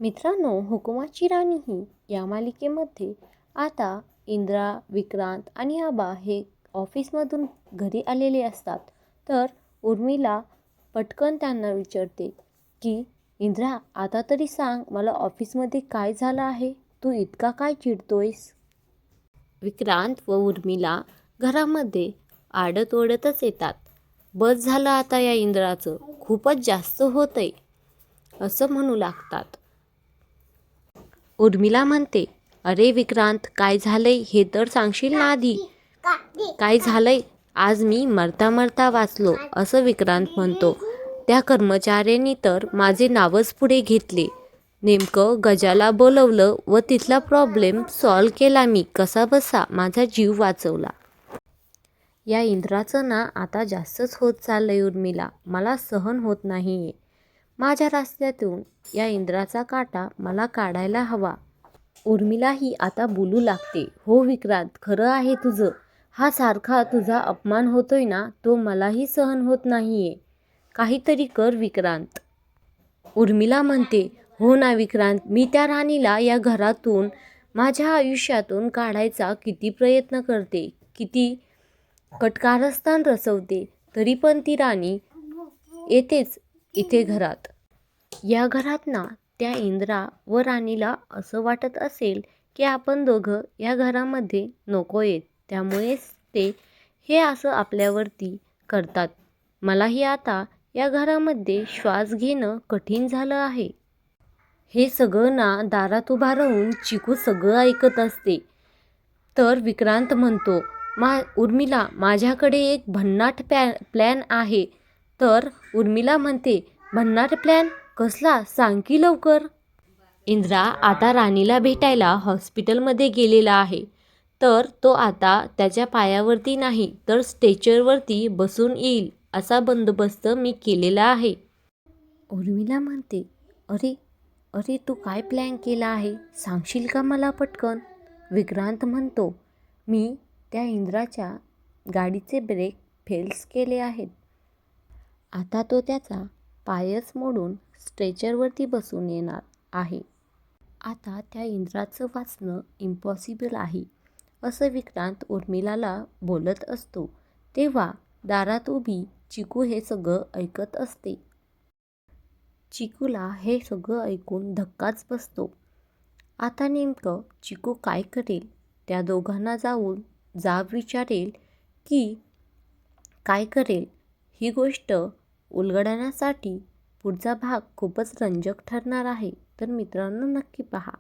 मित्रांनो, हुकुमाची राणी ही या मालिकेमध्ये आता इंद्रा, विक्रांत आणि आबा हे ऑफिसमधून घरी आलेले असतात. तर उर्मिला पटकन त्यांना विचारते की इंद्रा, आता तरी सांग मला ऑफिसमध्ये काय झालं आहे? तू इतका काय चिडतोयस? विक्रांत व उर्मिला घरामध्ये आडत-ओढतच येतात. बस झालं आता या इंद्राचं, खूपच जास्त होतंय असं म्हणू लागतात. उर्मिला म्हणते, अरे विक्रांत, काय झालंय हे तर सांगशील ना आधी. काय झालंय? आज मी मरता मरता वाचलो असं विक्रांत म्हणतो. त्या कर्मचाऱ्यांनी तर माझे नावच पुढे घेतले. नेमकं गजाला बोलवलं व तिथला प्रॉब्लेम सॉल्व केला मी कसा बसा, माझा जीव वाचवला. या इंद्राचं ना आता जास्तच होत चाललंय उर्मिला, मला सहन होत नाहीये. माझ्या रस्त्यातून या इंद्राचा काटा मला काढायला हवा. उर्मिला ही आता बोलू लागते, हो विक्रांत, खरं आहे तुझं. हा सारखा तुझा अपमान होतोय ना, तो मलाही सहन होत नाहीये. काहीतरी कर विक्रांत. उर्मिला म्हणते, हो ना विक्रांत, मी त्या राणीला या घरातून, माझ्या आयुष्यातून काढायचा किती प्रयत्न करते, किती कटकारस्थान रचवते, तरी पण ती राणी येतेच इथे घरात. या घरात ना त्या इंद्रा व राणीला असं वाटत असेल की आपण दोघं या घरामध्ये नको येत, त्यामुळेच ते हे असं आपल्यावरती करतात. मलाही आता या घरामध्ये श्वास घेणं कठीण झालं आहे. हे सगळं ना दारात उभा राहून चिकू सगळं ऐकत असते. तर विक्रांत म्हणतो, उर्मिला, माझ्याकडे एक भन्नाट प्लॅन आहे. तर उर्मिला म्हणते, भन्नाट प्लॅन कसला, सांग की लवकर. इंद्रा आता राणीला भेटायला हॉस्पिटलमध्ये गेलेला आहे. तर तो आता त्याच्या पायावरती नाही तर स्ट्रेचरवरती बसून येईल असा बंदोबस्त मी केलेला आहे. उर्मिला म्हणते, अरे अरे, तू काय प्लॅन केला आहे, सांगशील का मला पटकन? विक्रांत म्हणतो, मी त्या इंद्राच्या गाडीचे ब्रेक फेल्स केले आहेत. आता तो त्याचा पायच मोडून स्ट्रेचरवरती बसून येणार आहे. आता त्या इंद्राचं वाचणं इम्पॉसिबल आहे असं विक्रांत उर्मिलाला बोलत असतो. तेव्हा दारात उभी चिकू हे सगळं ऐकत असते. चिकूला हे सगळं ऐकून धक्काच बसतो. आता नेमकं चिकू काय करेल? त्या दोघांना जाऊन जाब विचारेल की काय करेल? ही गोष्ट उलगडण्यासाठी पुढचा भाग खूपच रंजक ठरणार आहे. तर मित्रांनो, नक्की पहा.